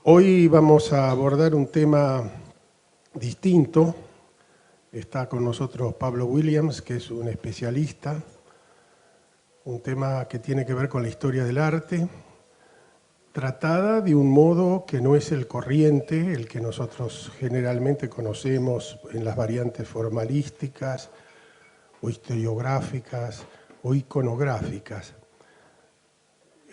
Hoy vamos a abordar un tema distinto. Está con nosotros Pablo Williams, que es un especialista, un tema que tiene que ver con la historia del arte, tratada de un modo que no es el corriente, el que nosotros generalmente conocemos en las variantes formalísticas o historiográficas o iconográficas.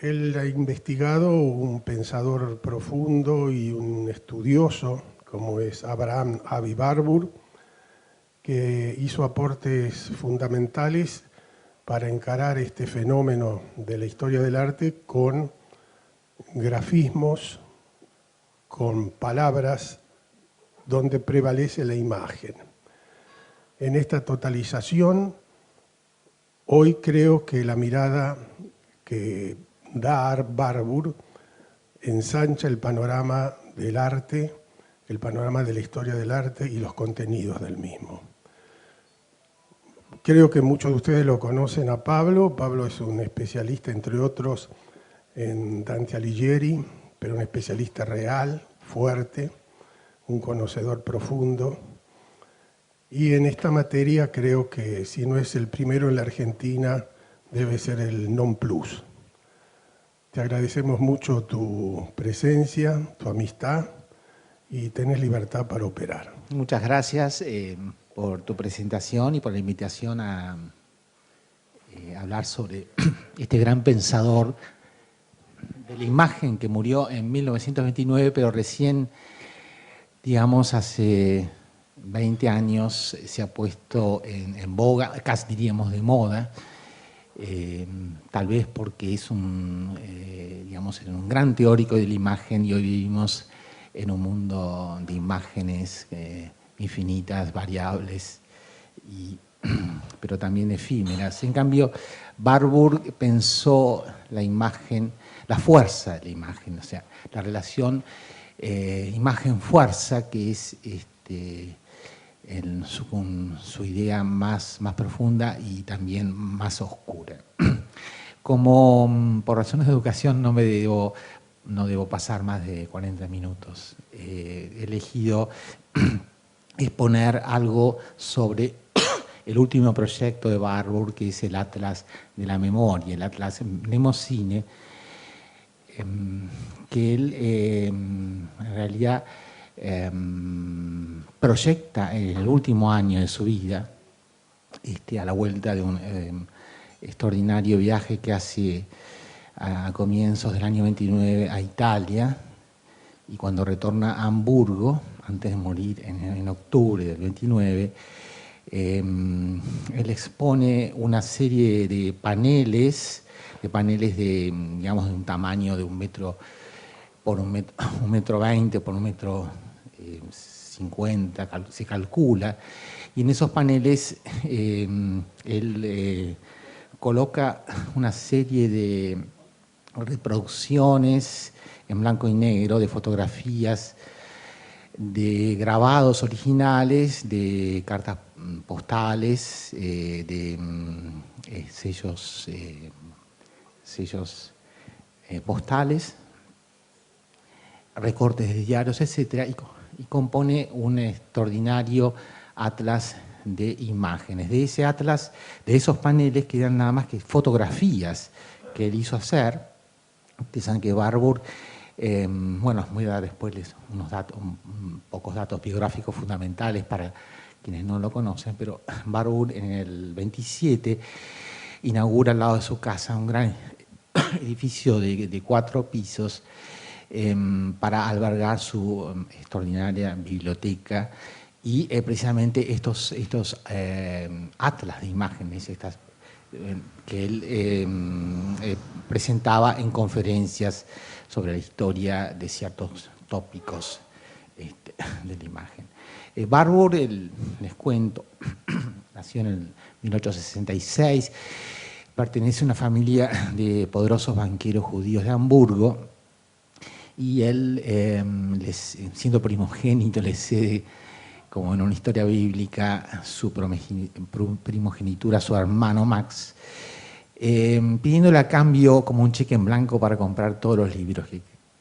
Él ha investigado un pensador profundo y un estudioso, como es Abraham Aby Warburg, que hizo aportes fundamentales para encarar este fenómeno de la historia del arte con grafismos, con palabras donde prevalece la imagen. En esta totalización, hoy creo que la mirada que da Warburg ensancha el panorama del arte, el panorama de la historia del arte y los contenidos del mismo. Creo que muchos de ustedes lo conocen a Pablo. Pablo es un especialista, entre otros, en Dante Alighieri, pero un especialista real, fuerte, un conocedor profundo. Y en esta materia creo que si no es el primero en la Argentina, debe ser el non plus. Te agradecemos mucho tu presencia, tu amistad, y tenés libertad para operar. Muchas gracias por tu presentación y por la invitación a hablar sobre este gran pensador de la imagen que murió en 1929, pero recién, digamos, hace 20 años se ha puesto en boga, casi diríamos de moda, tal vez porque es digamos, un gran teórico de la imagen y hoy vivimos en un mundo de imágenes infinitas, variables, pero también efímeras. En cambio, Warburg pensó la imagen, la fuerza de la imagen, o sea, la relación imagen-fuerza, que es su idea más profunda y también más oscura. Como por razones de educación no debo pasar más de 40 minutos, he elegido exponer algo sobre el último proyecto de Warburg, que es el Atlas de la Memoria, el Atlas Mnemosine, que él en realidad proyecta en el último año de su vida, a la vuelta de un extraordinario viaje que hace a comienzos del año 29 a Italia, y cuando retorna a Hamburgo, antes de morir en octubre del 29, él expone una serie de paneles de, digamos, de un tamaño de 1 metro por 1,20 metros por 1,50 metros, se calcula, y en esos paneles él coloca una serie de reproducciones en blanco y negro de fotografías, de grabados originales, de cartas postales, de sellos postales, recortes de diarios, etcétera, y compone un extraordinario atlas de imágenes. De ese atlas, de esos paneles, quedan nada más que fotografías que él hizo hacer. Ustedes saben que Warburg, bueno, voy a dar después pocos datos biográficos fundamentales para quienes no lo conocen, pero Warburg en el 27 inaugura al lado de su casa un gran edificio de 4 pisos para albergar su extraordinaria biblioteca y precisamente estos atlas de imágenes que él presentaba en conferencias sobre la historia de ciertos tópicos de la imagen. Warburg, les cuento, nació en el 1866, pertenece a una familia de poderosos banqueros judíos de Hamburgo, y él, siendo primogénito, le cede, como en una historia bíblica, su primogenitura a su hermano Max, pidiéndole a cambio como un cheque en blanco para comprar todos los libros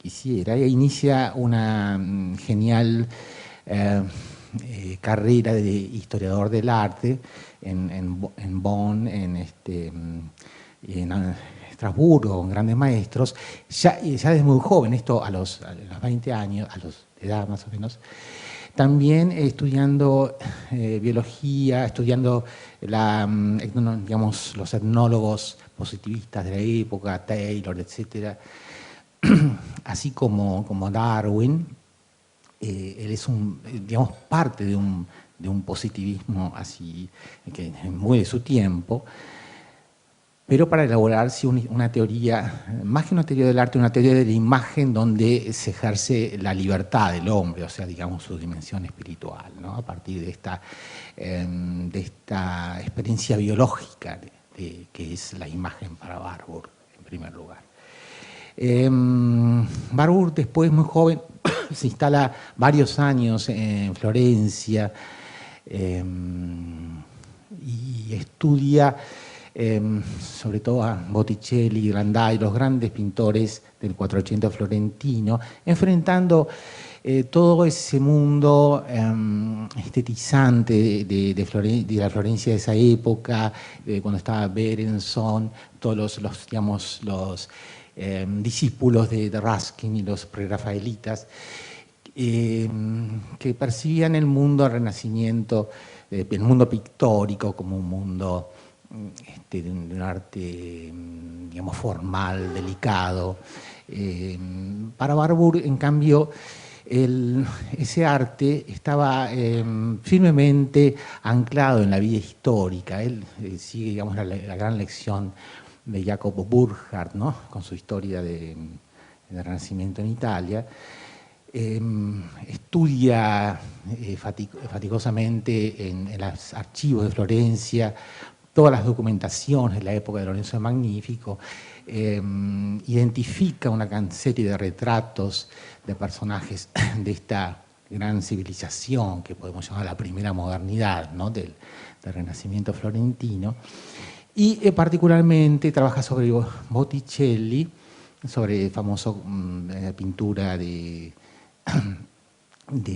quisiera, e inicia una genial carrera de historiador del arte en Bonn, en Estrasburgo, con grandes maestros, ya desde muy joven, esto a los 20 años, de edad más o menos, también estudiando biología, estudiando digamos, los etnólogos positivistas de la época, Taylor, etc. Así como Darwin. Él es digamos, parte de un positivismo así, que es muy de su tiempo, pero para elaborarse una teoría, más que una teoría del arte, una teoría de la imagen donde se ejerce la libertad del hombre, o sea, digamos, su dimensión espiritual, ¿no? A partir de esta experiencia biológica que es la imagen para Barbour, en primer lugar. Barbour, después, muy joven, se instala varios años en Florencia y estudia sobre todo a Botticelli, Grandai, los grandes pintores del 480 florentino, enfrentando todo ese mundo estetizante de la Florencia de esa época, cuando estaba Berenson, todos los discípulos de Ruskin y los prerafaelitas, que percibían el mundo del Renacimiento, el mundo pictórico, como un mundo de un arte, digamos, formal, delicado. Para Barbour, en cambio, ese arte estaba firmemente anclado en la vida histórica. Él sigue, digamos, la gran lección de Jacopo Burckhardt, ¿no? Con su historia del Renacimiento en Italia. Estudia fatigosamente en los archivos de Florencia todas las documentaciones de la época de Lorenzo el Magnífico, identifica una gran serie de retratos de personajes de esta gran civilización que podemos llamar la primera modernidad, ¿no? del Renacimiento florentino, y particularmente trabaja sobre Botticelli, sobre la famosa pintura de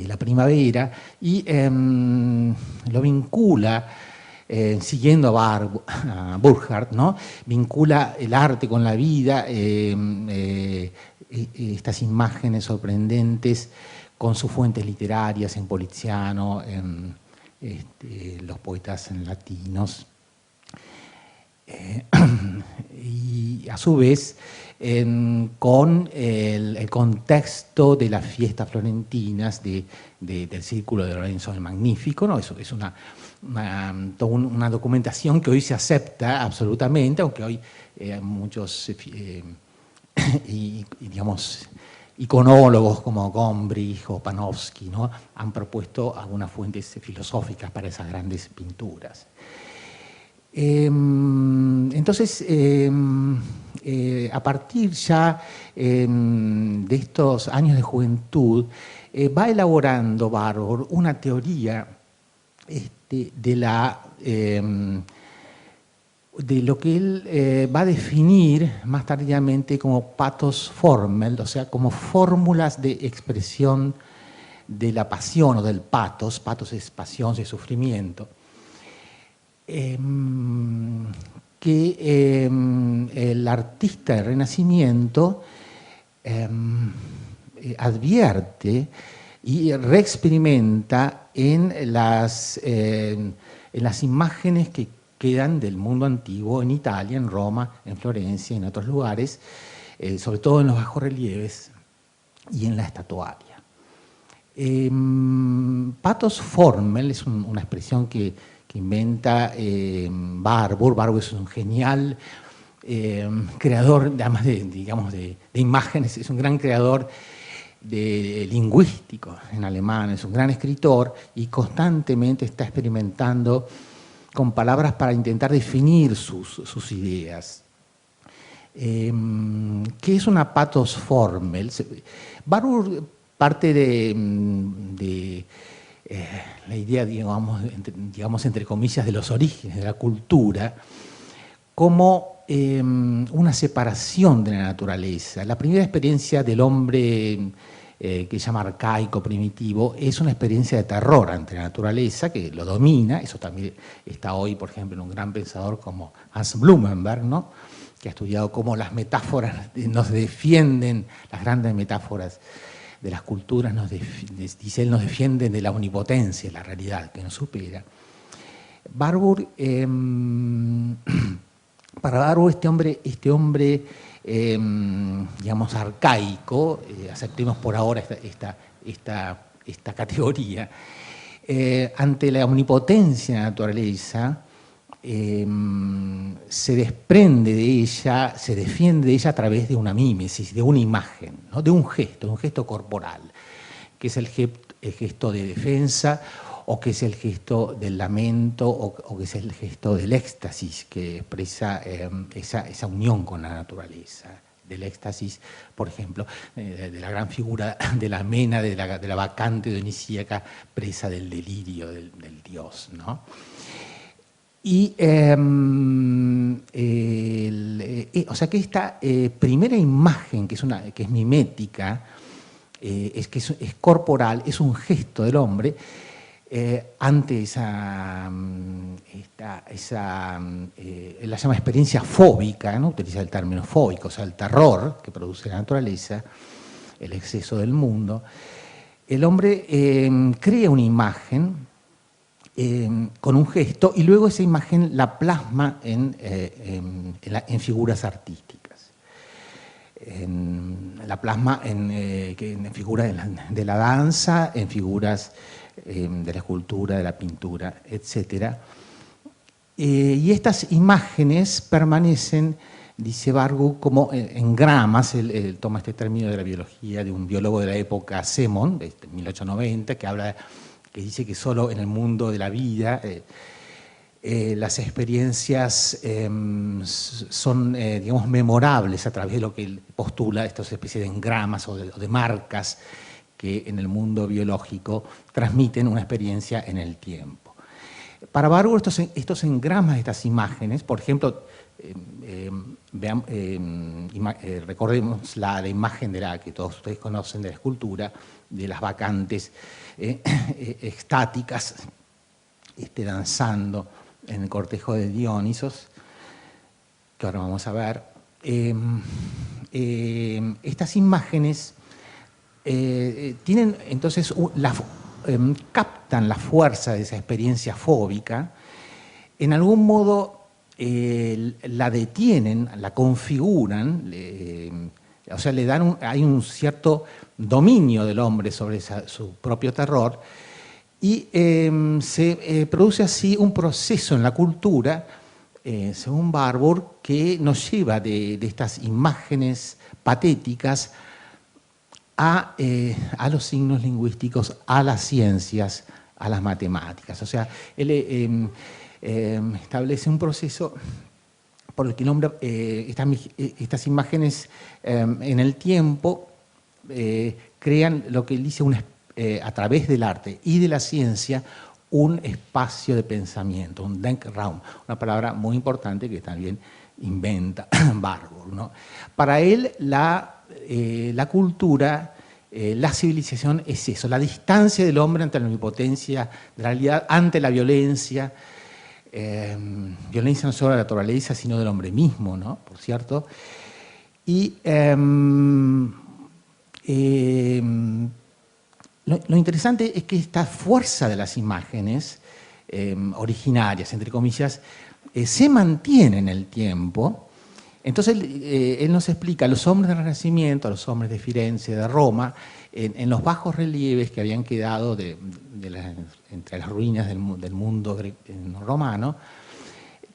la primavera, y lo vincula, siguiendo a Burckhardt, ¿no? Vincula el arte con la vida, estas imágenes sorprendentes con sus fuentes literarias en Poliziano, en los poetas latinos. Y a su vez con el contexto de las fiestas florentinas del Círculo de Lorenzo el Magnífico, ¿no? Eso es una documentación que hoy se acepta absolutamente, aunque hoy muchos digamos, iconólogos como Gombrich o Panofsky, ¿no? Han propuesto algunas fuentes filosóficas para esas grandes pinturas. Entonces, a partir ya de estos años de juventud, va elaborando Barbour una teoría de lo que él va a definir más tardíamente como pathos formel, o sea, como fórmulas de expresión de la pasión o del pathos. Pathos es pasión, es sufrimiento. Que el artista del Renacimiento advierte y reexperimenta en las imágenes que quedan del mundo antiguo en Italia, en Roma, en Florencia y en otros lugares, sobre todo en los bajorrelieves y en la estatuaria. Pathos formel es una expresión que inventa Barbour. Barbour es un genial creador, además de imágenes, es un gran creador lingüístico en alemán, es un gran escritor y constantemente está experimentando con palabras para intentar definir sus ideas. ¿Qué es una pathos formel? Barbour parte de la idea, digamos, entre comillas, de los orígenes de la cultura, como una separación de la naturaleza. La primera experiencia del hombre que se llama arcaico, primitivo, es una experiencia de terror ante la naturaleza que lo domina. Eso también está hoy, por ejemplo, en un gran pensador como Hans Blumenberg, ¿no?, que ha estudiado cómo las metáforas nos defienden, las grandes metáforas de las culturas, dice él, nos defienden de la omnipotencia, la realidad que nos supera. Barbour, para Barbour, este hombre digamos, arcaico, aceptemos por ahora esta categoría, ante la omnipotencia de la naturaleza, se desprende de ella, se defiende de ella a través de una mímesis, de una imagen, ¿no?, de un gesto corporal, que es el gesto de defensa, o que es el gesto del lamento, o que es el gesto del éxtasis, que expresa esa unión con la naturaleza. Del éxtasis, por ejemplo, de la gran figura de la Mena, de la bacante dionisíaca, presa del delirio del dios, ¿no? Y, o sea que esta primera imagen, que es mimética, es corporal, es un gesto del hombre ante esa él la llama experiencia fóbica, ¿no?, utiliza el término fóbico, o sea, el terror que produce la naturaleza, el exceso del mundo. El hombre crea una imagen con un gesto, y luego esa imagen la plasma en figuras artísticas. La plasma en figuras de la danza, en figuras de la escultura, de la pintura, etc. Y estas imágenes permanecen, dice Barbour, como en gramas. Él toma este término de la biología de un biólogo de la época, Semon, de 1890, que dice que solo en el mundo de la vida las experiencias son, digamos, memorables a través de lo que él postula, estas especies de engramas o de marcas que en el mundo biológico transmiten una experiencia en el tiempo. Para Barbour, estos engramas, estas imágenes, por ejemplo, recordemos la imagen de la que todos ustedes conocen, de la escultura, de las bacantes extáticas, danzando en el cortejo de Dionisos, que ahora vamos a ver. Estas imágenes tienen entonces captan la fuerza de esa experiencia fóbica, en algún modo la detienen, la configuran, o sea, hay un cierto dominio del hombre sobre su propio terror, y se produce así un proceso en la cultura, según Barbour, que nos lleva de estas imágenes patéticas a los signos lingüísticos, a las ciencias, a las matemáticas. O sea, él establece un proceso por el que nombra estas imágenes en el tiempo, crean lo que él dice a través del arte y de la ciencia un espacio de pensamiento, un Denkraum, una palabra muy importante que también inventa Barbour, ¿no? Para él la cultura, la civilización es eso, la distancia del hombre ante la omnipotencia de la realidad, ante la violencia, violencia no solo de la naturaleza, sino del hombre mismo, ¿no?, por cierto. Y lo interesante es que esta fuerza de las imágenes originarias, entre comillas, se mantiene en el tiempo. Entonces él nos explica a los hombres del Renacimiento, a los hombres de Firenze, de Roma, en los bajos relieves que habían quedado entre las ruinas del mundo romano,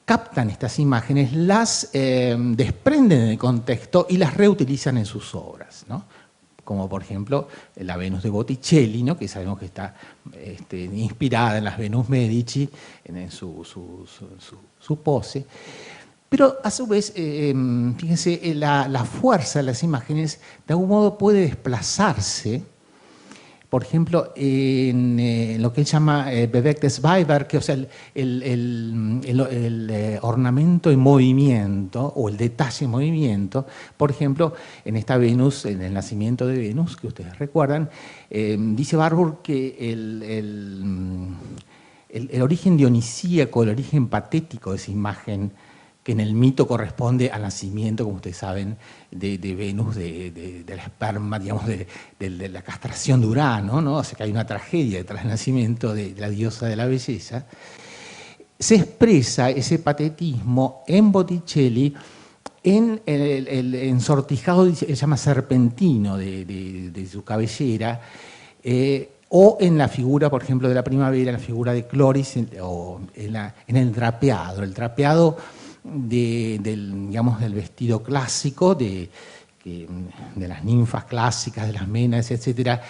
captan estas imágenes, las desprenden del contexto y las reutilizan en sus obras, ¿no? Como por ejemplo la Venus de Botticelli, ¿no?, que sabemos que está inspirada en las Venus Medici, en su pose. Pero a su vez, fíjense, la fuerza de las imágenes de algún modo puede desplazarse por ejemplo, en lo que él llama Bewegtes Beiwerk, o sea, el ornamento en movimiento, o el detalle en movimiento. Por ejemplo, en esta Venus, en el nacimiento de Venus, que ustedes recuerdan, dice Warburg que el origen dionisíaco, el origen patético de esa imagen, que en el mito corresponde al nacimiento, como ustedes saben, de Venus, del esperma, digamos, de la castración de Urano, ¿no? O sea que hay una tragedia detrás del nacimiento de la diosa de la belleza. Se expresa ese patetismo en Botticelli en el ensortijado, se llama serpentino de su cabellera, o en la figura, por ejemplo, de la primavera, la figura de Cloris, o en el drapeado. El drapeado digamos, del vestido clásico, de las ninfas clásicas, de las Menas, etcétera,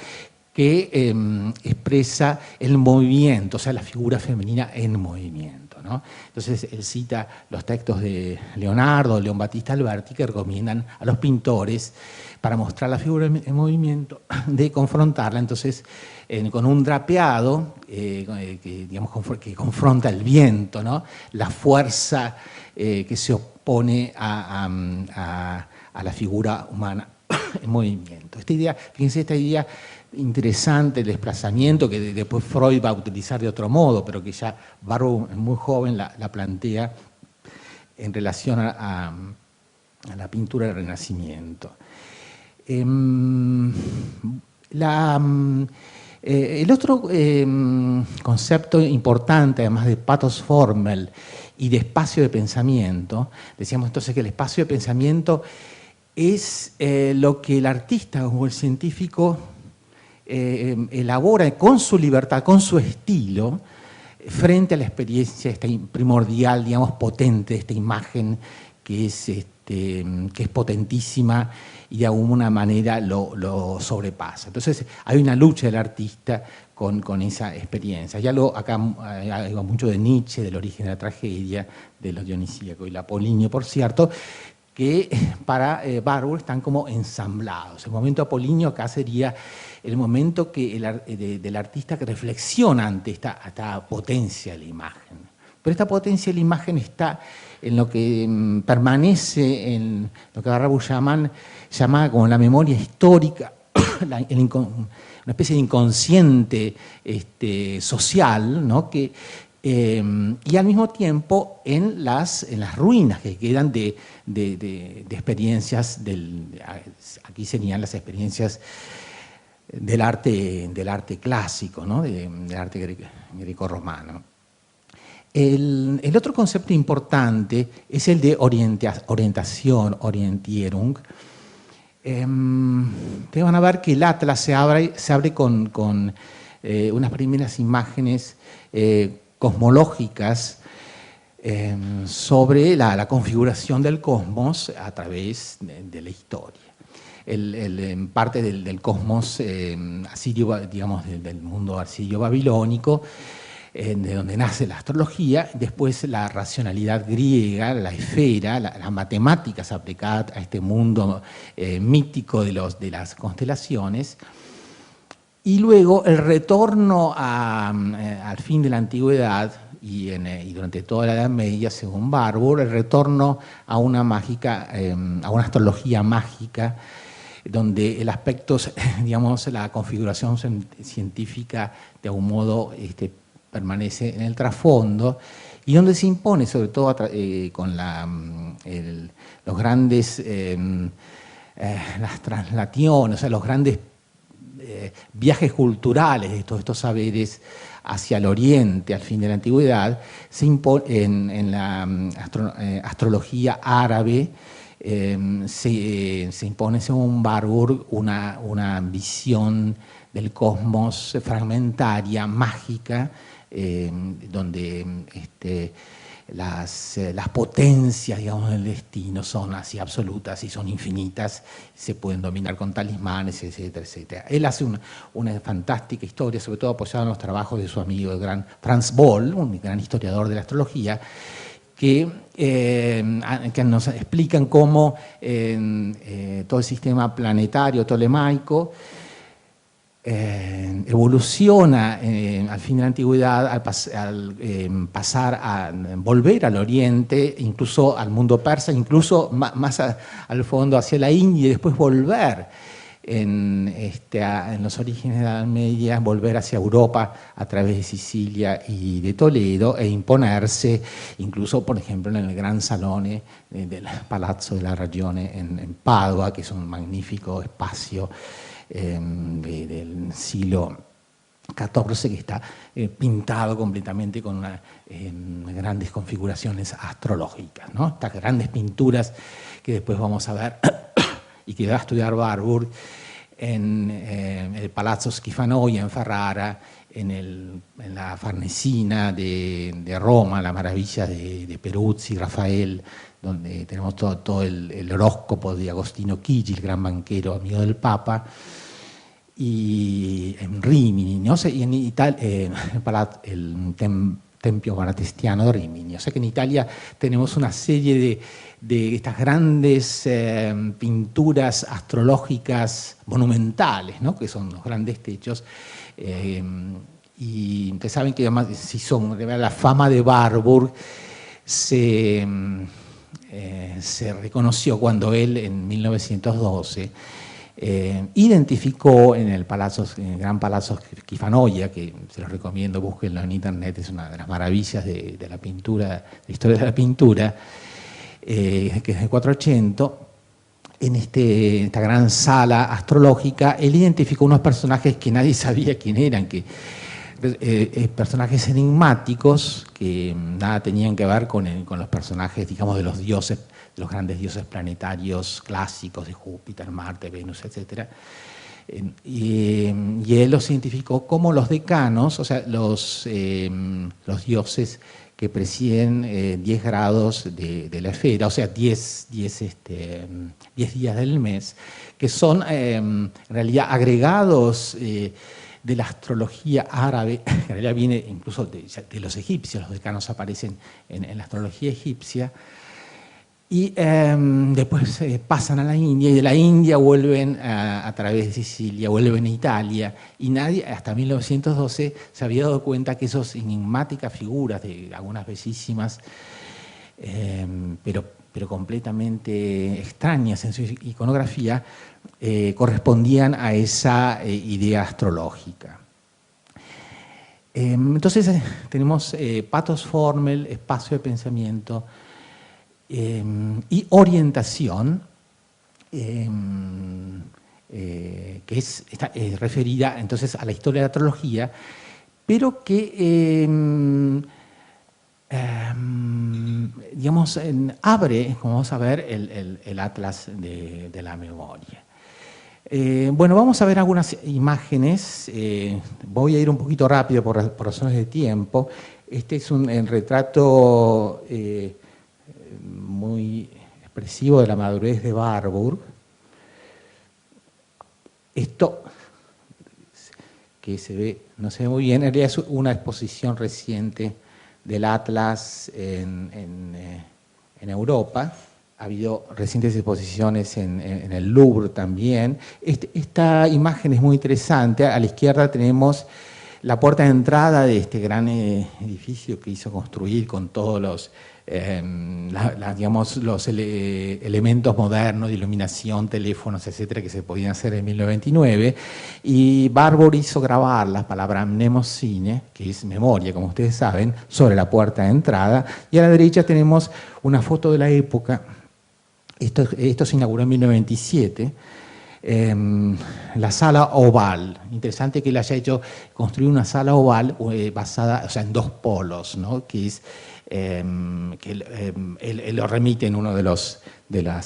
que expresa el movimiento, o sea, la figura femenina en movimiento, ¿no? Entonces, él cita los textos de Leonardo, León Battista Alberti, que recomiendan a los pintores, para mostrar la figura en movimiento, de confrontarla, entonces, con un drapeado que confronta el viento, ¿no? La fuerza que se opone a la figura humana en movimiento. Esta idea, fíjense, esta idea interesante, el desplazamiento, que después Freud va a utilizar de otro modo, pero que ya Warburg, muy joven, la plantea en relación a la pintura del Renacimiento. El otro concepto importante, además de pathos formel y de espacio de pensamiento, decíamos entonces que el espacio de pensamiento es lo que el artista o el científico elabora con su libertad, con su estilo, frente a la experiencia esta primordial, digamos, potente, esta imagen que es potentísima y de alguna manera lo sobrepasa. Entonces hay una lucha del artista con esa experiencia. Ya acá hay mucho de Nietzsche, del origen de la tragedia, de los dionisíacos y la Apolíneo, por cierto, que para Warburg están como ensamblados. El momento apolíneo acá sería el momento del artista que reflexiona ante esta potencia de la imagen. Pero esta potencia de la imagen está en lo que permanece, en lo que Warburg llama como la memoria histórica, una especie de inconsciente social, ¿no? Y al mismo tiempo en las ruinas que quedan de experiencias, aquí serían las experiencias del arte clásico, ¿no? Del arte grecorromano. El otro concepto importante es el de orientación, Orientierung. Ustedes van a ver que el Atlas se abre con unas primeras imágenes cosmológicas sobre la configuración del cosmos a través de la historia. En parte del cosmos asirio, digamos, del mundo asirio-babilónico, de donde nace la astrología, después la racionalidad griega, la esfera, las matemáticas aplicadas a este mundo mítico de las constelaciones, y luego el retorno al fin de la antigüedad y durante toda la Edad Media, según Warburg, el retorno a una astrología mágica, donde el aspecto, digamos, la configuración científica de algún modo permanece en el trasfondo, y donde se impone, sobre todo con los grandes las translaciones, o sea, los grandes viajes culturales de todos estos saberes hacia el oriente, al fin de la antigüedad, se impone en la astrología árabe, se impone, según Warburg, una visión del cosmos fragmentaria, mágica, donde las potencias, digamos, del destino son así absolutas y son infinitas, se pueden dominar con talismanes, etcétera, etcétera. Él hace una fantástica historia, sobre todo apoyado en los trabajos de su amigo el gran Franz Boll, un gran historiador de la astrología, que nos explican cómo todo el sistema planetario tolemaico evoluciona al fin de la antigüedad al pasar a volver al oriente, incluso al mundo persa, incluso más al fondo hacia la India, y después volver en los orígenes de la Edad Media, volver hacia Europa a través de Sicilia y de Toledo e imponerse incluso, por ejemplo, en el gran salone del Palazzo della Ragione en Padua, que es un magnífico espacio del siglo XIV, que está pintado completamente con grandes configuraciones astrológicas, ¿no? Estas grandes pinturas que después vamos a ver y que va a estudiar Warburg en el Palazzo Schifanoia en Ferrara, en la Farnesina de Roma, la maravilla de Peruzzi, Rafael, donde tenemos todo el horóscopo de Agostino Chigi, el gran banquero amigo del Papa, y en Rimini, ¿no? Y en Italia, el Tempio Baratestiano de Rimini. O sea que en Italia tenemos una serie de estas grandes pinturas astrológicas monumentales, ¿no? Que son los grandes techos. Y ustedes saben que además, si son la fama de Warburg se reconoció cuando él en 1912 identificó en el gran palazzo Schifanoia, que se los recomiendo, búsquenlo en internet, es una de las maravillas de la pintura, de la historia de la pintura, que es de 480, en esta gran sala astrológica, él identificó unos personajes que nadie sabía quién eran, personajes enigmáticos que nada tenían que ver con los personajes, digamos, de los dioses, de los grandes dioses planetarios clásicos de Júpiter, Marte, Venus, etc. Y él los identificó como los decanos, o sea, los dioses que presiden 10 grados de la esfera, o sea, 10 días del mes, que son en realidad agregados de la astrología árabe, que en realidad viene incluso de los egipcios, los decanos aparecen en la astrología egipcia, y después pasan a la India, y de la India vuelven a través de Sicilia, vuelven a Italia, y nadie hasta 1912 se había dado cuenta que esas enigmáticas figuras, de algunas bellísimas, pero completamente extrañas en su iconografía, correspondían a esa idea astrológica. Entonces tenemos pathos formel, espacio de pensamiento y orientación, que está referida entonces a la historia de la astrología, pero que digamos, abre, como vamos a ver, el atlas de la memoria. Bueno, vamos a ver algunas imágenes. Voy a ir un poquito rápido por razones de tiempo. Este es un retrato muy expresivo de la madurez de Warburg. Esto, que se ve, no se ve muy bien, en realidad es una exposición reciente del Atlas en Europa. Ha habido recientes exposiciones en el Louvre también. Esta imagen es muy interesante. A la izquierda tenemos la puerta de entrada de este gran edificio que hizo construir con todos los, digamos, los elementos modernos de iluminación, teléfonos, etcétera, que se podían hacer en 1929. Y Warburg hizo grabar la palabra mnemosine, que es memoria, como ustedes saben, sobre la puerta de entrada. Y a la derecha tenemos una foto de la época. Esto se inauguró en 1927. La sala oval. Interesante que él haya hecho construir una sala oval basada, o sea, en dos polos, ¿no? Que es que él lo remite en uno de las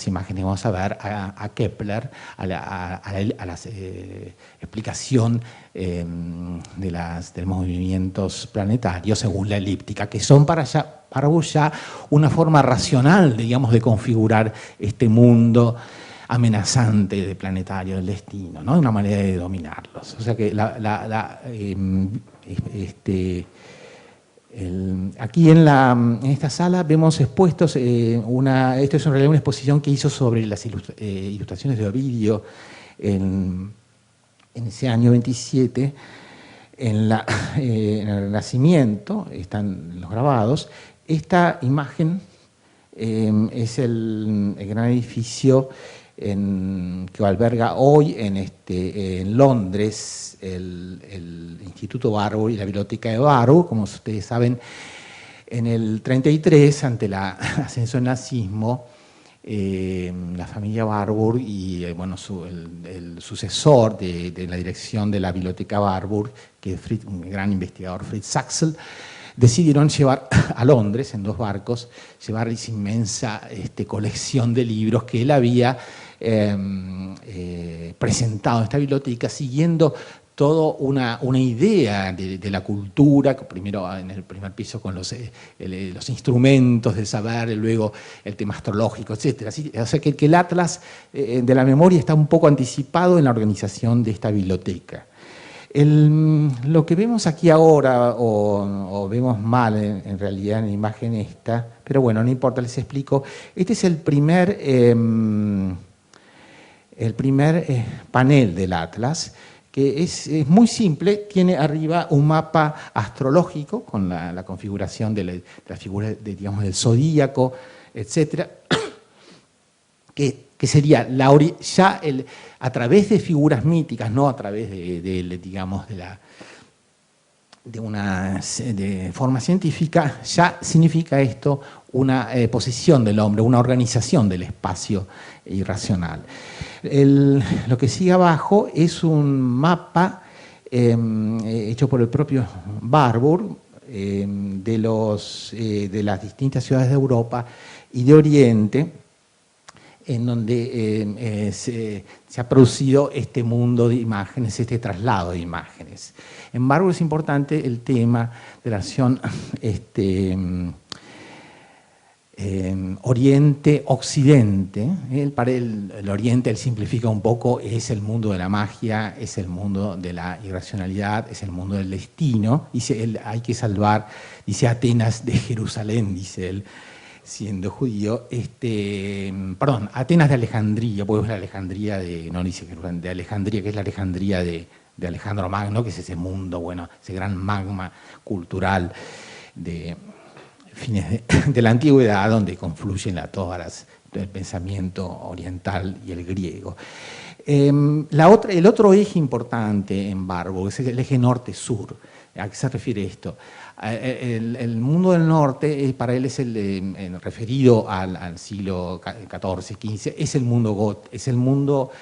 imágenes que vamos a ver a Kepler, a la explicación de los movimientos planetarios según la elíptica, que son para ya una forma racional, digamos, de configurar este mundo amenazante de planetario del destino, ¿no? Una manera de dominarlos. O sea que aquí en esta sala vemos expuestos, esto es en realidad una exposición que hizo sobre las ilustraciones de Ovidio en en ese año 27, en el Renacimiento, están los grabados. Esta imagen es el gran edificio que alberga hoy en Londres el Instituto Barbour y la Biblioteca de Barbour. Como ustedes saben, en el 33, ante el ascenso del nazismo, la familia Barbour y bueno, el sucesor de la dirección de la Biblioteca Barbour, que es un gran investigador, Fritz Axel, decidieron llevar a Londres, en 2 barcos, llevar esa inmensa colección de libros que él había presentado en esta biblioteca, siguiendo toda una idea de la cultura, primero en el primer piso con los instrumentos del saber, luego el tema astrológico, etc. O sea que el Atlas de la memoria está un poco anticipado en la organización de esta biblioteca. Lo que vemos aquí ahora, o vemos mal en realidad en la imagen esta, pero bueno, no importa, les explico. Este es el primer panel del Atlas, que es muy simple. Tiene arriba un mapa astrológico con la configuración de la figura digamos, del zodíaco, etc., que sería ya a través de figuras míticas, no a través de forma científica, ya significa esto una posición del hombre, una organización del espacio irracional. Lo que sigue abajo es un mapa hecho por el propio Barbour de las distintas ciudades de Europa y de Oriente, en donde se ha producido este mundo de imágenes, este traslado de imágenes. En Barbour es importante el tema de la acción Oriente-Occidente. Para el Oriente, él simplifica un poco, es el mundo de la magia, es el mundo de la irracionalidad, es el mundo del destino. Dice él, hay que salvar, dice, Atenas de Jerusalén, dice él, siendo judío, Atenas de Alejandría, pues la Alejandría no dice de Alejandría, que es la Alejandría de Alejandro Magno, que es ese mundo, bueno, ese gran magma cultural de fines de la antigüedad, donde confluyen el pensamiento oriental y el griego. El otro eje importante en Barbour es el eje norte-sur. ¿A qué se refiere esto? El mundo del norte, para él es referido al siglo XIV, XV, es el mundo es el mundo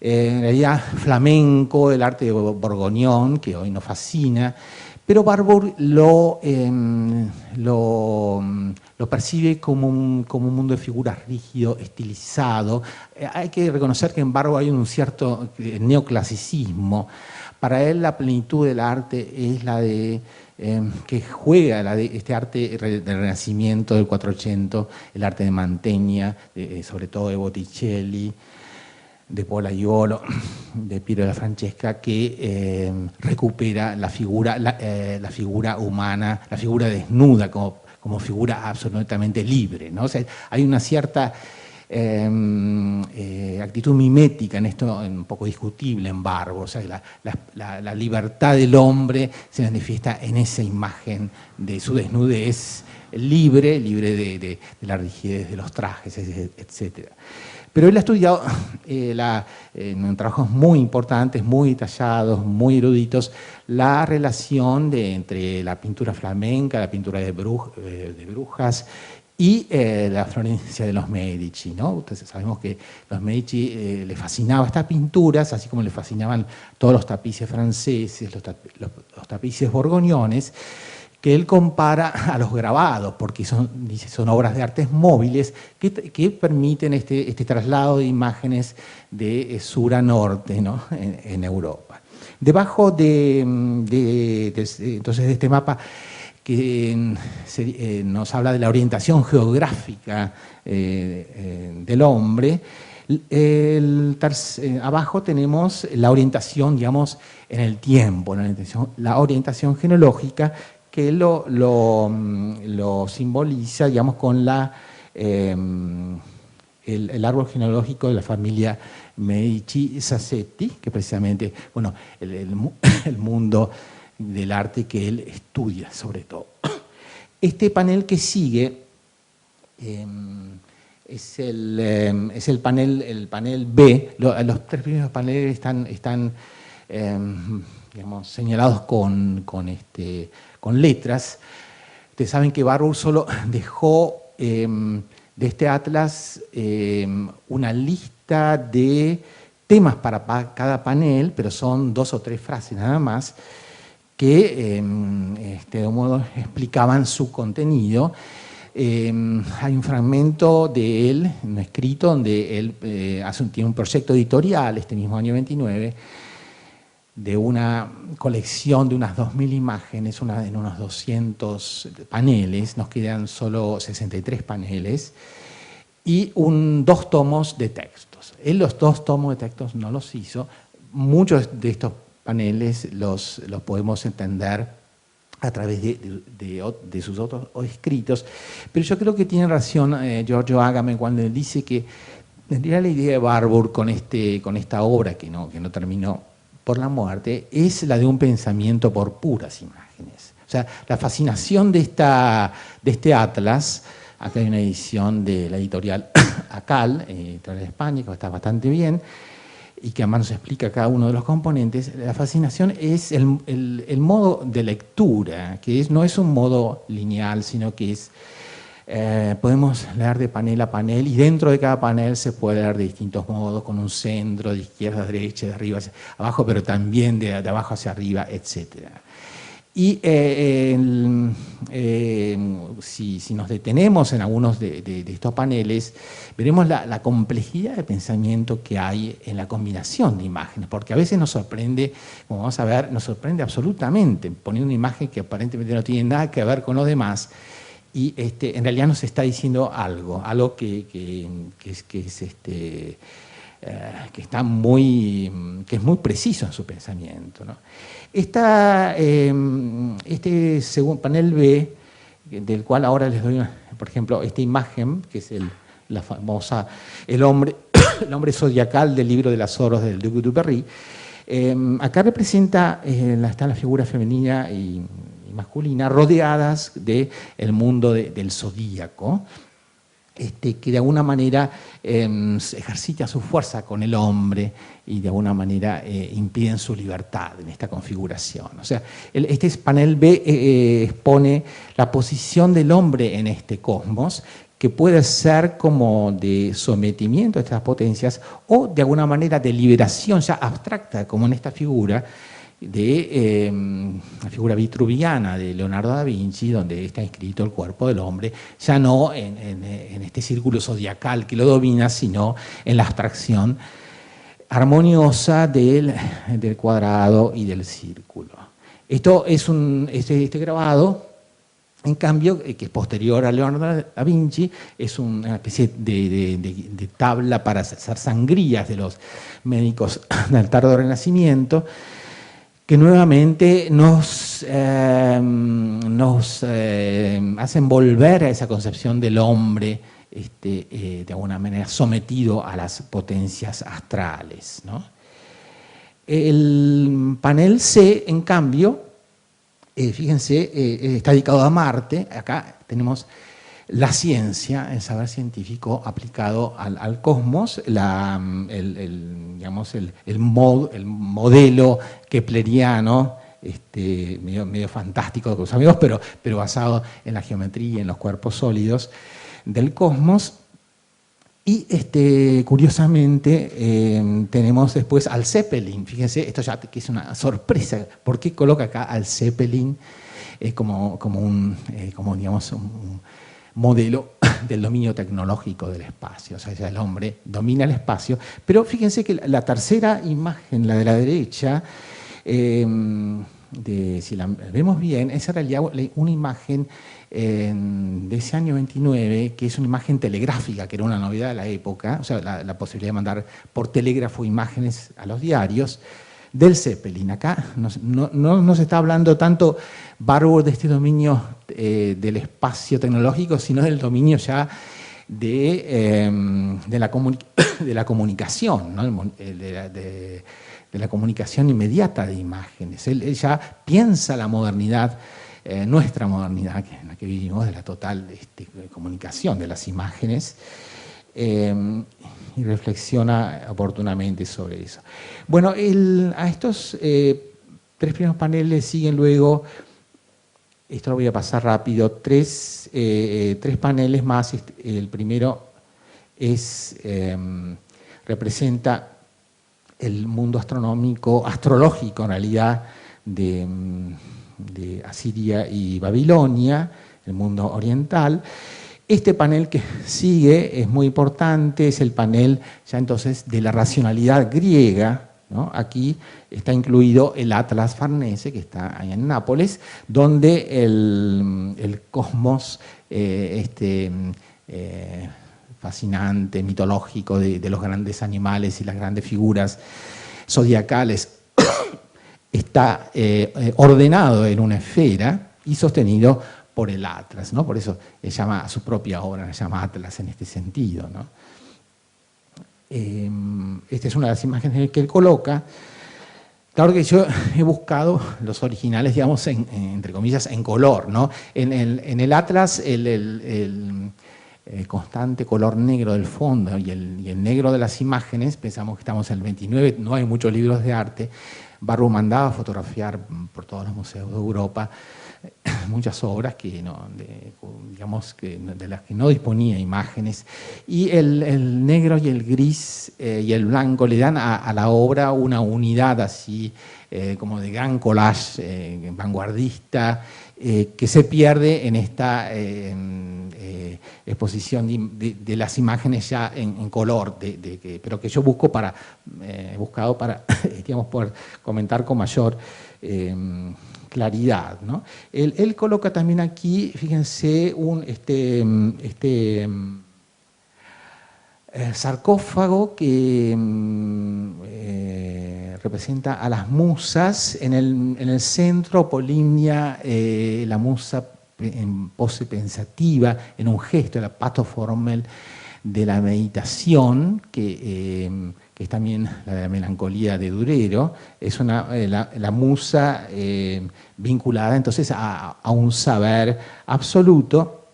en realidad flamenco, el arte de borgoñón, que hoy nos fascina, pero Barbour lo percibe como un mundo de figuras rígido, estilizado. Hay que reconocer que en Barbour hay un cierto neoclasicismo. Para él la plenitud del arte es la de que juega este arte del Renacimiento, del 400, el arte de Mantegna, sobre todo de Botticelli, de Pollaiuolo, de Piero della Francesca, que recupera la figura humana, la figura desnuda como figura absolutamente libre, ¿no? O sea, hay una cierta actitud mimética en esto, un poco discutible en Barbour. O sea, la libertad del hombre se manifiesta en esa imagen de su desnudez libre de la rigidez de los trajes, etc. Pero él ha estudiado en trabajos muy importantes, muy detallados, muy eruditos, la relación entre la pintura flamenca, la pintura de brujas y la Florencia de los Medici, ¿no? Entonces sabemos que los Medici les fascinaban estas pinturas, así como les fascinaban todos los tapices franceses, los tapices borgoñones, que él compara a los grabados, porque son obras de artes móviles que permiten este traslado de imágenes de sur a norte, ¿no? en Europa. Debajo de este mapa, que nos habla de la orientación geográfica del hombre, abajo tenemos la orientación, digamos, en el tiempo, la orientación genealógica, que lo simboliza, digamos, con el árbol genealógico de la familia Medici-Sassetti, que precisamente, bueno, el mundo del arte que él estudia sobre todo. Este panel que sigue es el panel B. Los tres primeros paneles están digamos, señalados con letras. Ustedes saben que Barbour solo dejó de este atlas una lista de temas para cada panel, pero son 2 o 3 frases nada más, que de un modo explicaban su contenido. Hay un fragmento de él, no escrito, donde él tiene un proyecto editorial, este mismo año 29, de una colección de unas 2.000 imágenes, en unos 200 paneles, nos quedan solo 63 paneles, y 2 tomos de textos. Él los 2 tomos de textos no los hizo. Muchos de estos paneles los podemos entender a través de sus otros escritos, pero yo creo que tiene razón Giorgio Agamben cuando él dice que en realidad la idea de Barbour con esta obra que no terminó por la muerte es la de un pensamiento por puras imágenes. O sea, la fascinación de este atlas, acá hay una edición de la editorial Acal, editorial de España, que está bastante bien, y que además nos explica cada uno de los componentes. La fascinación es el modo de lectura, que no es un modo lineal, sino que podemos leer de panel a panel, y dentro de cada panel se puede leer de distintos modos, con un centro, de izquierda a derecha, de arriba hacia abajo, pero también de abajo hacia arriba, etc. Y si nos detenemos en algunos de estos paneles, veremos la complejidad de pensamiento que hay en la combinación de imágenes, porque a veces nos sorprende, como vamos a ver, nos sorprende absolutamente, poniendo una imagen que aparentemente no tiene nada que ver con lo demás, y en realidad nos está diciendo algo que es muy preciso en su pensamiento, ¿no? Este segundo panel B, del cual ahora les doy, por ejemplo, esta imagen, que es la famosa, el hombre zodiacal del libro de las Oros del Duc de Berry. Acá representa, está la figura femenina y masculina rodeadas del mundo del zodíaco, que de alguna manera ejercita su fuerza con el hombre y de alguna manera impiden su libertad en esta configuración. O sea, este panel B expone la posición del hombre en este cosmos, que puede ser como de sometimiento a estas potencias o de alguna manera de liberación ya abstracta, como en esta figura, de la figura vitruviana de Leonardo da Vinci, donde está inscrito el cuerpo del hombre, ya no en este círculo zodiacal que lo domina, sino en la abstracción armoniosa del cuadrado y del círculo. Esto es este grabado, en cambio, que es posterior a Leonardo da Vinci, es una especie de tabla para hacer sangrías de los médicos del tardo Renacimiento, que nuevamente nos hacen volver a esa concepción del hombre de alguna manera sometido a las potencias astrales, ¿no? El panel C, en cambio, fíjense, está dedicado a Marte. Acá tenemos la ciencia, el saber científico aplicado al cosmos, el modelo kepleriano, medio fantástico de los amigos, pero basado en la geometría y en los cuerpos sólidos del cosmos. Y curiosamente tenemos después al Zeppelin. Fíjense, esto ya que es una sorpresa. ¿Por qué coloca acá al Zeppelin como un modelo del dominio tecnológico del espacio? O sea, el hombre domina el espacio. Pero fíjense que la tercera imagen, la de la derecha, si la vemos bien, es en realidad una imagen de ese año 29, que es una imagen telegráfica, que era una novedad de la época, o sea, la posibilidad de mandar por telégrafo imágenes a los diarios, del Zeppelin. Acá no se está hablando tanto Barbour de este dominio del espacio tecnológico, sino del dominio ya de la comunicación, ¿no? de la comunicación inmediata de imágenes. Él ya piensa la modernidad, nuestra modernidad en la que vivimos, de la total comunicación de las imágenes, y reflexiona oportunamente sobre eso. Bueno, a estos 3 primeros paneles siguen luego, esto lo voy a pasar rápido, 3 paneles más. El primero representa el mundo astrológico en realidad, de Asiria y Babilonia, el mundo oriental. Este panel que sigue es muy importante, es el panel ya entonces de la racionalidad griega, ¿no? Aquí está incluido el Atlas Farnese, que está ahí en Nápoles, donde el cosmos fascinante, mitológico de los grandes animales y las grandes figuras zodiacales está ordenado en una esfera y sostenido por el Atlas, ¿no? Por eso él llama a su propia obra, la llama Atlas en este sentido, ¿no? Esta es una de las imágenes que él coloca. Claro que yo he buscado los originales, digamos, entre comillas, en color, ¿no? En el Atlas, el constante color negro del fondo y el negro de las imágenes, pensamos que estamos en el 29, no hay muchos libros de arte. Barrow mandaba a fotografiar por todos los museos de Europa muchas obras digamos de las que no disponía imágenes, y el negro y el gris y el blanco le dan a la obra una unidad así como de gran collage vanguardista, que se pierde en esta exposición de las imágenes ya en color, pero que yo he buscado para digamos, poder comentar con mayor claridad, ¿no? Él coloca también aquí, fíjense, un sarcófago que representa a las musas. En el centro, Polimnia, la musa en pose pensativa, en un gesto, la patoformel de la meditación, que es también la de la melancolía de Durero. Es la musa vinculada entonces a un saber absoluto.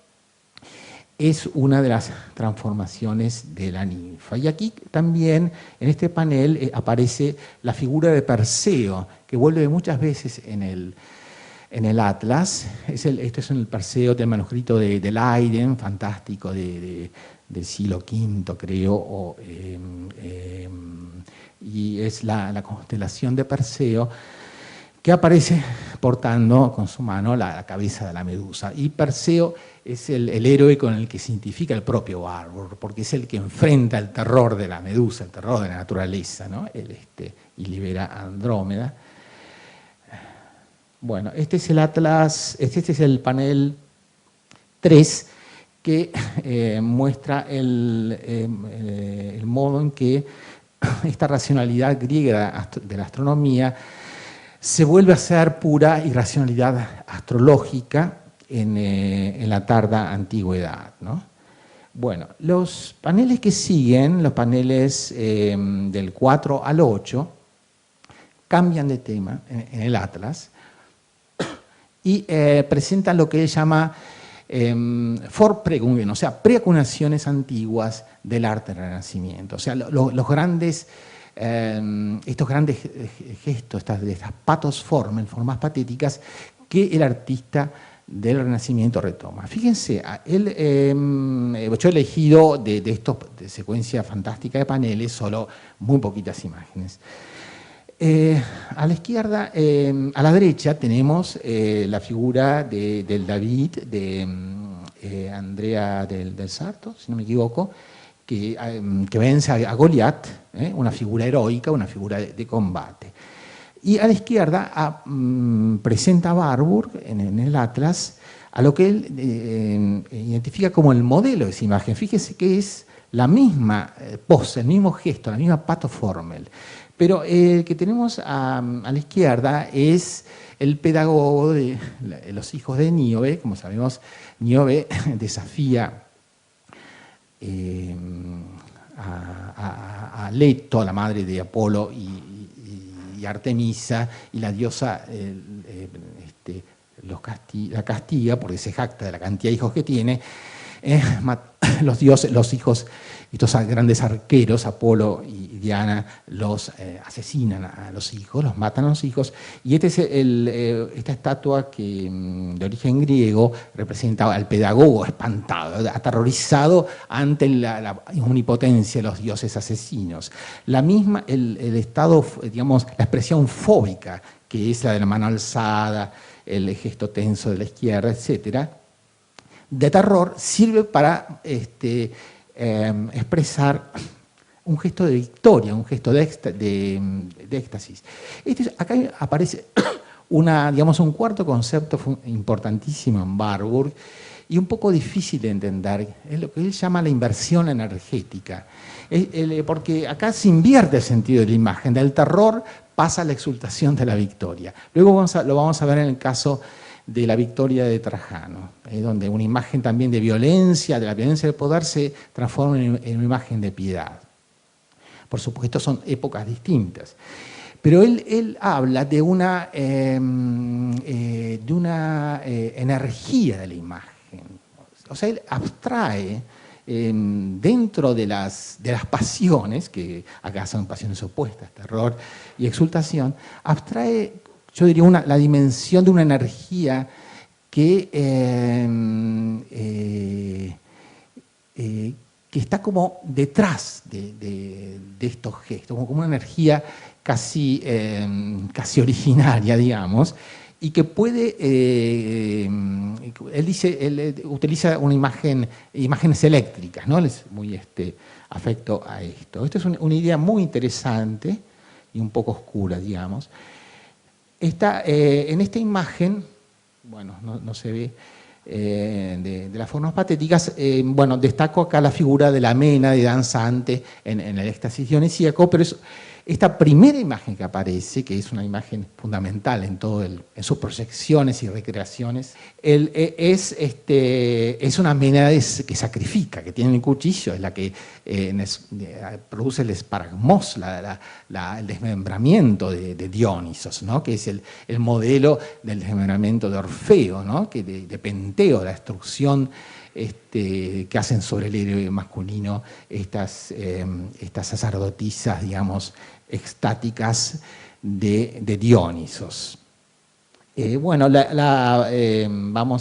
Es una de las transformaciones de la ninfa. Y aquí también, en este panel, aparece la figura de Perseo, que vuelve muchas veces en el Atlas. Este es el Perseo del manuscrito de Leiden, fantástico, del siglo V, creo, y es la constelación de Perseo, que aparece portando con su mano la cabeza de la medusa. Y Perseo es el héroe con el que se identifica el propio Barbour, porque es el que enfrenta el terror de la medusa, el terror de la naturaleza, ¿no? Y libera a Andrómeda. Bueno, este es el Atlas, este es el panel 3, que muestra el modo en que esta racionalidad griega de la astronomía se vuelve a ser pura irracionalidad astrológica en la tarda antigüedad, ¿no? Bueno, los paneles que siguen, los paneles del 4 al 8, cambian de tema en el Atlas y presentan lo que él llama Vorprägungen, o sea, preacunaciones antiguas del arte del Renacimiento. O sea, los grandes, estos grandes gestos, estas pathos-formel, formas patéticas, que el artista del Renacimiento retoma. Fíjense, yo he elegido de esta secuencia fantástica de paneles solo muy poquitas imágenes. A la izquierda, a la derecha, tenemos la figura del David de Andrea del Sarto, si no me equivoco, que vence a Goliat, una figura heroica, una figura de combate. Y a la izquierda presenta a Barbour en el Atlas a lo que él identifica como el modelo de esa imagen. Fíjese que es la misma pose, el mismo gesto, la misma patoformel. Pero el que tenemos a la izquierda es el pedagogo de los hijos de Níobe. Como sabemos, Níobe desafía a Leto, la madre de Apolo y Artemisa, y la diosa la castiga porque se jacta de la cantidad de hijos que tiene. Los hijos, estos grandes arqueros, Apolo y Diana, los asesinan a los hijos, los matan a los hijos, y esta estatua de origen griego representa al pedagogo espantado, aterrorizado ante la omnipotencia de los dioses asesinos. La misma, el estado, digamos, la expresión fóbica, que es la de la mano alzada, el gesto tenso de la izquierda, etcétera, de terror, sirve para expresar un gesto de victoria, un gesto de éxtasis. Acá aparece un cuarto concepto importantísimo en Warburg y un poco difícil de entender, es lo que él llama la inversión energética, porque acá se invierte el sentido de la imagen, del terror pasa a la exultación de la victoria. Luego lo vamos a ver en el caso de la victoria de Trajano, donde una imagen también de la violencia del poder se transforma en una imagen de piedad. Por supuesto son épocas distintas. Pero él habla de una energía de la imagen. O sea, él abstrae dentro de las pasiones, que acá son pasiones opuestas, terror y exultación, abstrae, yo diría, la dimensión de una energía que está como detrás de estos gestos, como una energía casi originaria, digamos, y que puede, él utiliza imágenes eléctricas, ¿no? Él es muy afecto a esto. Esto es una idea muy interesante y un poco oscura, digamos. En esta imagen, bueno, no se ve, de las formas patéticas, destaco acá la figura de la Ménade danzante en el éxtasis dionisíaco, pero esta primera imagen que aparece, que es una imagen fundamental en sus proyecciones y recreaciones, es una Ménade que sacrifica, que tiene el cuchillo, es la que produce el esparagmos, el desmembramiento de Dionisos, ¿no? Que es el modelo del desmembramiento de Orfeo, ¿no? De Penteo, la destrucción que hacen sobre el héroe masculino estas sacerdotisas, digamos, extáticas de Dionisos. Vamos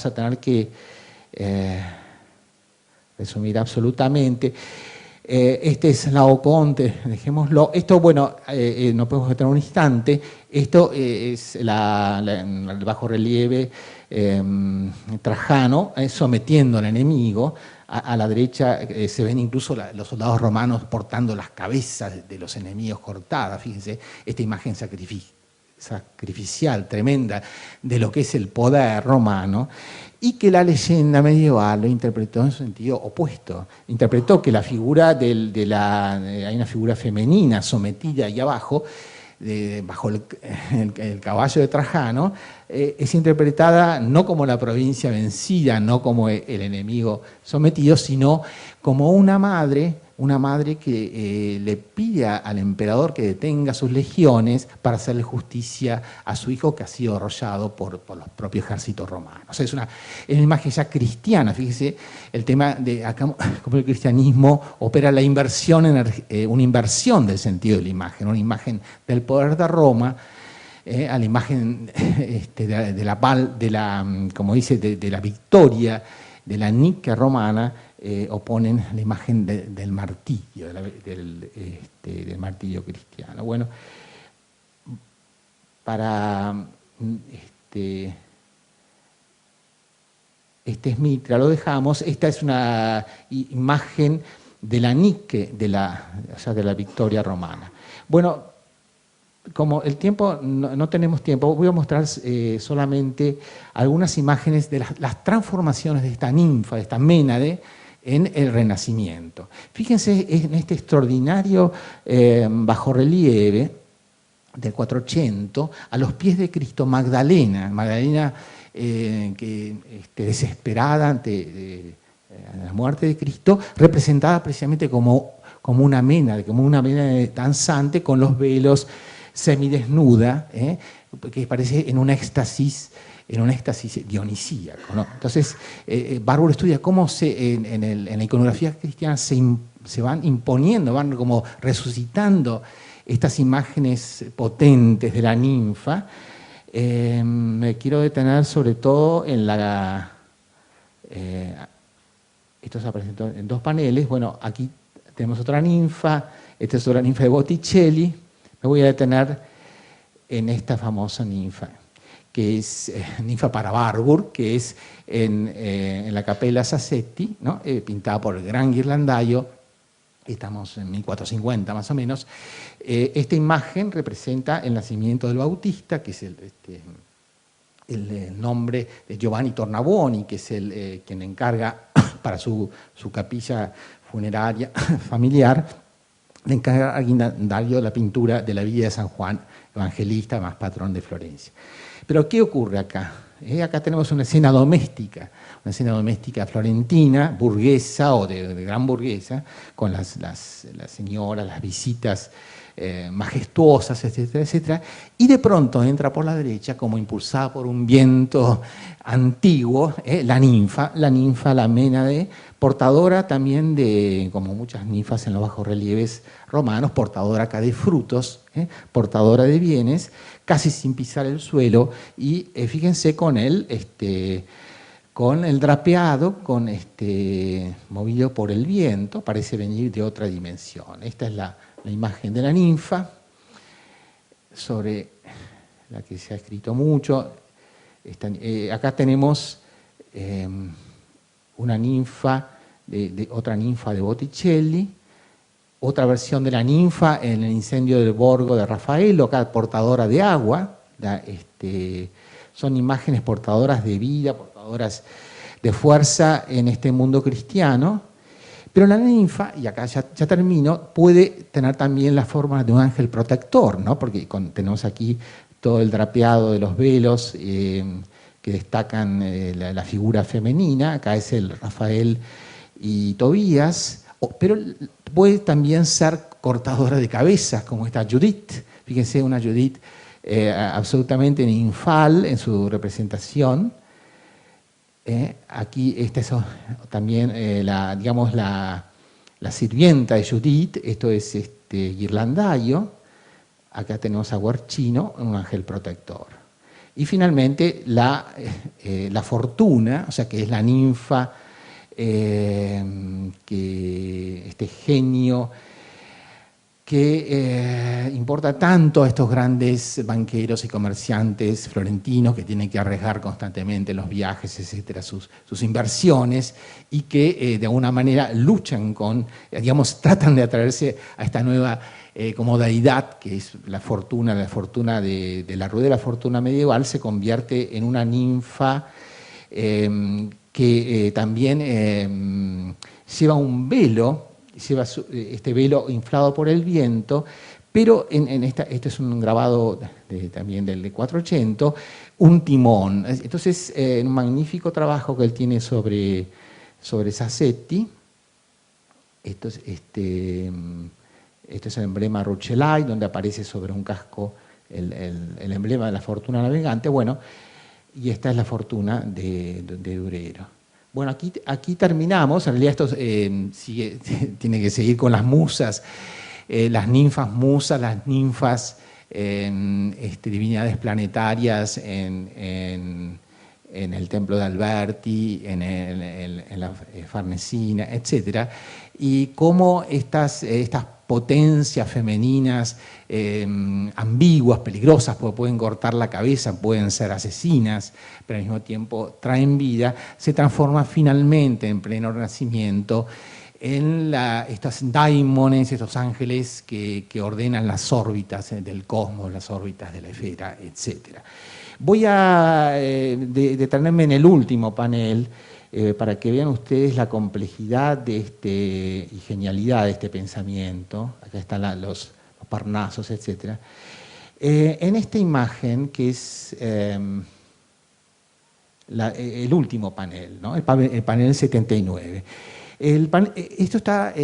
a tener que resumir absolutamente. Este es Laoconte, dejémoslo. Esto, no podemos meter un instante. Esto es el bajo relieve Trajano sometiendo al enemigo. A la derecha se ven incluso los soldados romanos portando las cabezas de los enemigos cortadas. Fíjense, esta imagen sacrificial, tremenda, de lo que es el poder romano, y que la leyenda medieval lo interpretó en sentido opuesto. Interpretó que la figura hay una figura femenina sometida ahí abajo, bajo el caballo de Trajano, es interpretada no como la provincia vencida, no como el enemigo sometido, sino como una madre que le pide al emperador que detenga sus legiones para hacerle justicia a su hijo que ha sido arrollado por los propios ejércitos romanos. O sea, es una imagen ya cristiana. Fíjese el tema de acá, cómo el cristianismo opera una inversión del sentido de la imagen, una imagen del poder de Roma, a la imagen de la victoria, de la Nike romana, oponen la imagen del martirio, del martirio cristiano. Bueno, para es Mitra, lo dejamos. Esta es una imagen de la Nike, de la victoria romana. Bueno, como el tiempo, no tenemos tiempo, voy a mostrar solamente algunas imágenes de las transformaciones de esta ninfa, de esta Ménade, en el Renacimiento. Fíjense en este extraordinario bajorrelieve del 400, a los pies de Cristo, Magdalena, que desesperada ante la muerte de Cristo, representada precisamente como una mena danzante con los velos, semidesnuda, que parece en un éxtasis dionisíaco, ¿no? Entonces, Bárbaro estudia cómo en la iconografía cristiana se van imponiendo, van como resucitando estas imágenes potentes de la ninfa. Me quiero detener sobre todo en esto se presentó en 2 paneles. Bueno, aquí tenemos otra ninfa, esta es otra ninfa de Botticelli. Me voy a detener en esta famosa ninfa, que es ninfa para Barbour, que es en la Capella Sassetti, ¿no? Pintada por el gran Ghirlandaio. Estamos en 1450 más o menos. Esta imagen representa el nacimiento del Bautista, que es el nombre de Giovanni Tornabuoni, que es quien encarga para su capilla funeraria familiar, le encarga a Ghirlandaio la pintura de la vida de San Juan Evangelista, más patrón de Florencia. Pero ¿qué ocurre acá? Acá tenemos una escena doméstica florentina, burguesa o de gran burguesa, con las señoras, las visitas majestuosas, etcétera, etcétera, y de pronto entra por la derecha, como impulsada por un viento antiguo, la ninfa, la Ménade, portadora también de, como muchas ninfas en los bajorrelieves romanos, portadora acá de frutos, portadora de bienes, casi sin pisar el suelo, y fíjense con el drapeado, movido por el viento, parece venir de otra dimensión. Esta es la imagen de la ninfa, sobre la que se ha escrito mucho. Acá tenemos una ninfa, otra ninfa de Botticelli, otra versión de la ninfa en el incendio del Borgo de Rafael, acá portadora de agua. Son imágenes portadoras de vida, portadoras de fuerza en este mundo cristiano. Pero la ninfa, y acá ya termino, puede tener también la forma de un ángel protector, ¿no? Porque tenemos aquí todo el drapeado de los velos que destacan la figura femenina. Acá es el Rafael y Tobías, pero puede también ser cortadora de cabezas, como esta Judith. Fíjense, una Judith absolutamente ninfal en su representación. Aquí esta es también la sirvienta de Judith, esto es Ghirlandaio. Acá tenemos a Guercino, un ángel protector. Y finalmente la Fortuna, o sea, que es la ninfa, este genio que importa tanto a estos grandes banqueros y comerciantes florentinos que tienen que arriesgar constantemente los viajes, etcétera, sus inversiones, y que de alguna manera luchan tratan de atraerse a esta nueva comodidad que es la fortuna de la rueda de la fortuna medieval. Se convierte en una ninfa que también lleva un velo, lleva este velo inflado por el viento, pero este es un grabado también del 480, un timón. Entonces, un magnífico trabajo que él tiene sobre Sassetti. Esto es el emblema Rucellai, donde aparece sobre un casco el emblema de la fortuna navegante. Bueno, y esta es la fortuna de Durero. Bueno, aquí terminamos. En realidad esto tiene que seguir con las musas, las ninfas musas, las ninfas divinidades planetarias en el templo de Alberti, en la Farnesina, etc. Y cómo estas potencias femeninas ambiguas, peligrosas, porque pueden cortar la cabeza, pueden ser asesinas, pero al mismo tiempo traen vida, se transforma finalmente en pleno Renacimiento en estos daimones, estos ángeles que ordenan las órbitas del cosmos, las órbitas de la esfera, etc. Voy a detenerme en el último panel para que vean ustedes la complejidad y genialidad de este pensamiento. Acá están los Parnasos, etc. En esta imagen, que es el último panel, ¿no? El panel 79. Esto está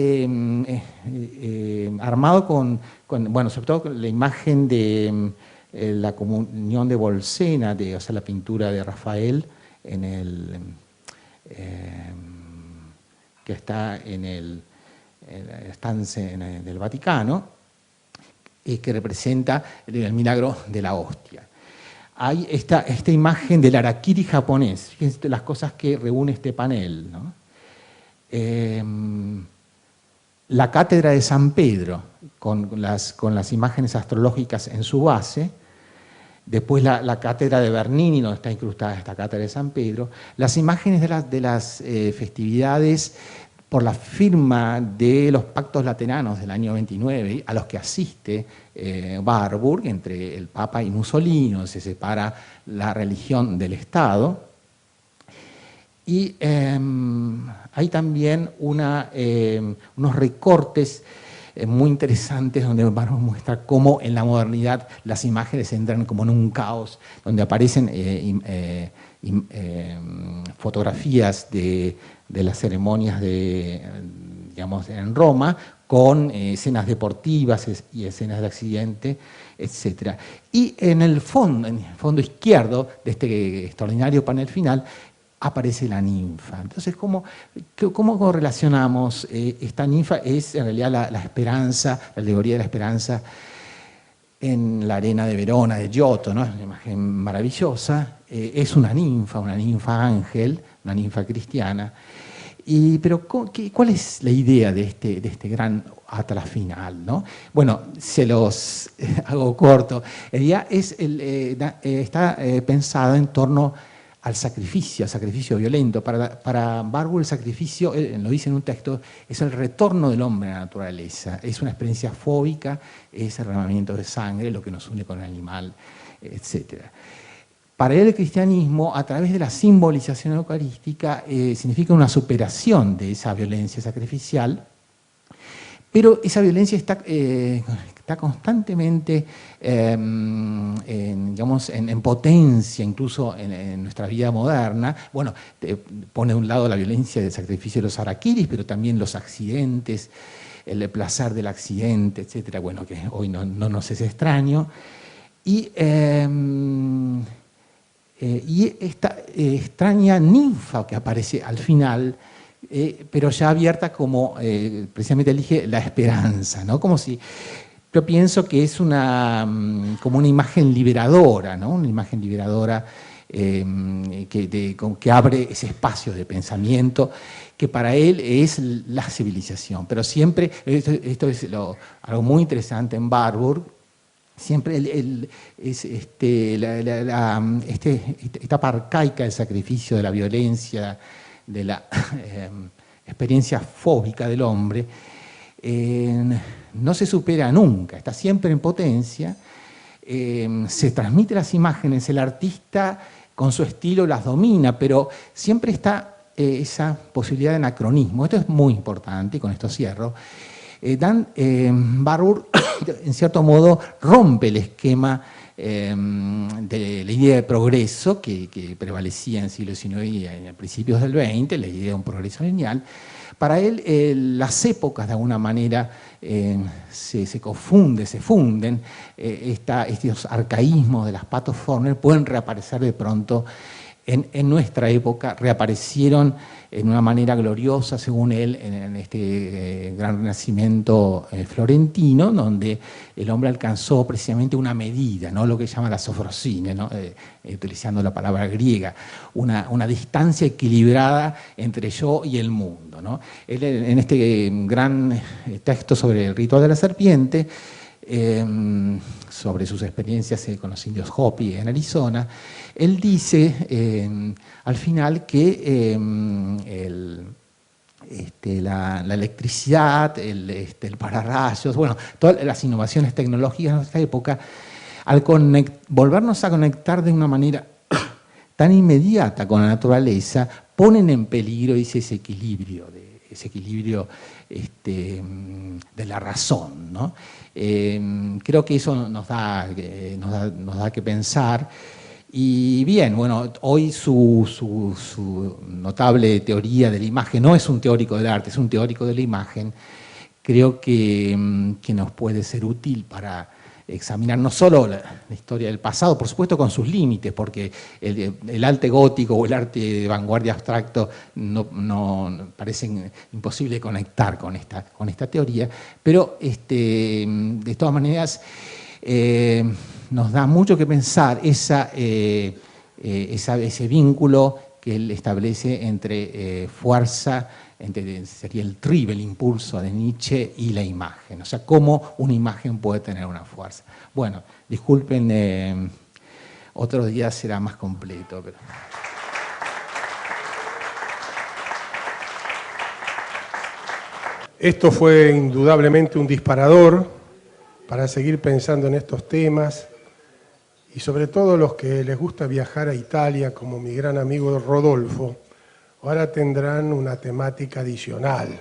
armado bueno, sobre todo con la imagen de la comunión de Bolsena, o sea, la pintura de Rafael que está en el estance del Vaticano, que representa el milagro de la hostia. Hay esta imagen del harakiri japonés, fíjense las cosas que reúne este panel, ¿no? La cátedra de San Pedro, con las imágenes astrológicas en su base, después la cátedra de Bernini, donde está incrustada esta cátedra de San Pedro, las imágenes de las festividades por la firma de los pactos lateranos del año 29, a los que asiste Warburg, entre el Papa y Mussolini, donde se separa la religión del Estado. Y hay también unos recortes muy interesantes donde Warburg muestra cómo en la modernidad las imágenes entran como en un caos, donde aparecen fotografías de las ceremonias digamos, en Roma, con escenas deportivas y escenas de accidente, etc. Y en el fondo izquierdo de este extraordinario panel final aparece la ninfa. Entonces, ¿cómo relacionamos esta ninfa? Es en realidad la esperanza, la alegoría de la esperanza en la arena de Verona, de Giotto, ¿no? Una imagen maravillosa. Es una ninfa ángel, una ninfa cristiana. Pero ¿cuál es la idea de este gran atlas final, ¿no? Bueno, se los hago corto. La idea está pensada en torno al sacrificio violento. Para Warburg el sacrificio, lo dice en un texto, es el retorno del hombre a la naturaleza, es una experiencia fóbica, es el derramamiento de sangre, lo que nos une con el animal, etc. Para él el cristianismo, a través de la simbolización eucarística, significa una superación de esa violencia sacrificial, pero esa violencia está constantemente en potencia, incluso en nuestra vida moderna. Bueno, pone a un lado la violencia del sacrificio de los harakiris, pero también los accidentes, el placer del accidente, etc. Bueno, que hoy no nos es extraño. Y esta extraña ninfa que aparece al final, pero ya abierta como, precisamente elige la esperanza, ¿no? Yo pienso que es como una imagen liberadora, ¿no? Una imagen liberadora que abre ese espacio de pensamiento que para él es la civilización. Pero siempre, esto es algo muy interesante en Warburg, siempre esta etapa arcaica del sacrificio, de la violencia, de la experiencia fóbica del hombre, no se supera nunca, está siempre en potencia, se transmite las imágenes, el artista con su estilo las domina, pero siempre está esa posibilidad de anacronismo. Esto es muy importante, y con esto cierro. Warburg, en cierto modo, rompe el esquema de la idea de progreso que prevalecía en el siglo XIX y a principios del XX, la idea de un progreso lineal. Para él, las épocas, de alguna manera, se funden. Estos arcaísmos de las patos Forner pueden reaparecer de pronto en nuestra época, reaparecieron en una manera gloriosa, según él, en este gran renacimiento florentino, donde el hombre alcanzó precisamente una medida, ¿no? Lo que llama la sofrosine, ¿no? Utilizando la palabra griega, una distancia equilibrada entre yo y el mundo, ¿no? Él, en este gran texto sobre el ritual de la serpiente, sobre sus experiencias con los indios Hopi en Arizona, él dice al final que la electricidad, el pararrayos, bueno, todas las innovaciones tecnológicas de nuestra época, al volvernos a conectar de una manera tan inmediata con la naturaleza, ponen en peligro ese equilibrio de la razón, ¿no? Creo que eso nos da que pensar, Y bien, bueno, hoy su notable teoría de la imagen no es un teórico del arte, es un teórico de la imagen. Creo que nos puede ser útil para examinar no solo la historia del pasado, por supuesto con sus límites, porque el arte gótico o el arte de vanguardia abstracto no parecen imposible de conectar con esta teoría, pero de todas maneras nos da mucho que pensar ese vínculo que él establece entre fuerza, sería el tribe, el impulso de Nietzsche y la imagen. O sea, cómo una imagen puede tener una fuerza. Bueno, disculpen, otro día será más completo. Pero... Esto fue indudablemente un disparador para seguir pensando en estos temas, y sobre todo los que les gusta viajar a Italia, como mi gran amigo Rodolfo, ahora tendrán una temática adicional.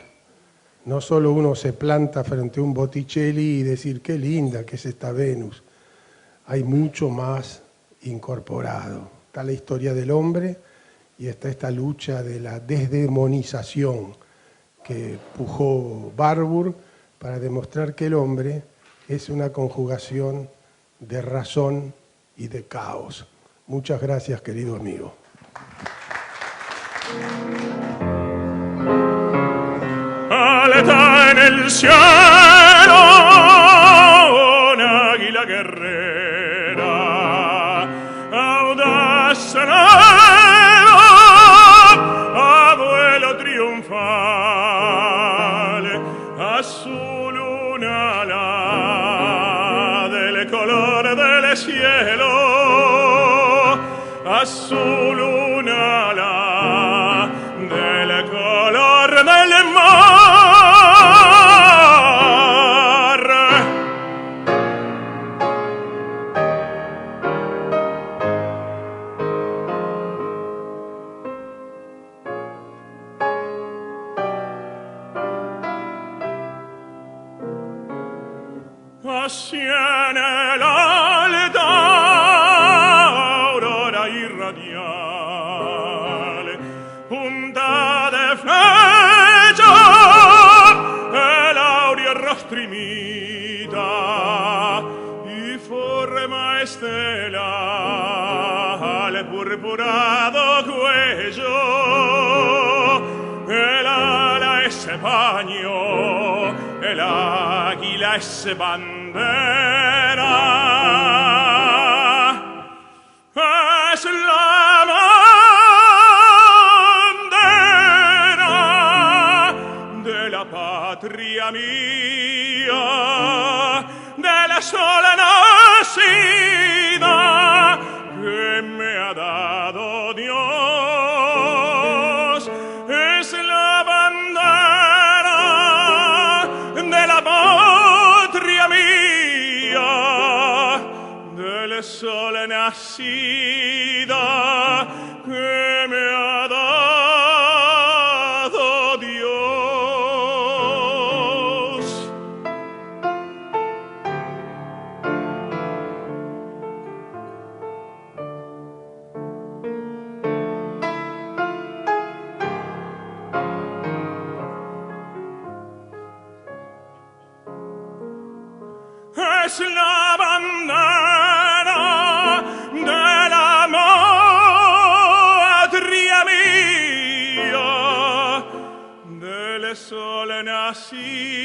No solo uno se planta frente a un Botticelli y decir qué linda que es esta Venus. Hay mucho más incorporado. Está la historia del hombre y está esta lucha de la desdemonización que pujó Barbour para demostrar que el hombre es una conjugación de razón y de caos. Muchas gracias, querido amigo. Aleta en el cielo una águila guerrera, audaz en a vuelo triunfal, azul una ala del color del cielo, azul una ala del color del mar. Así en el alta aurora irradial, punta de flecha, el áureo rostro imita y forma estelar, purpurado cuello, el ala es paño, el águila es bandera, es la bandera de la patria mía, de la sola nacida que me ha dado Dios, es la bandera de la patria mía, del sol nacida que me ha dado Dios. Es la bandera de la patria mía, del sol nacido.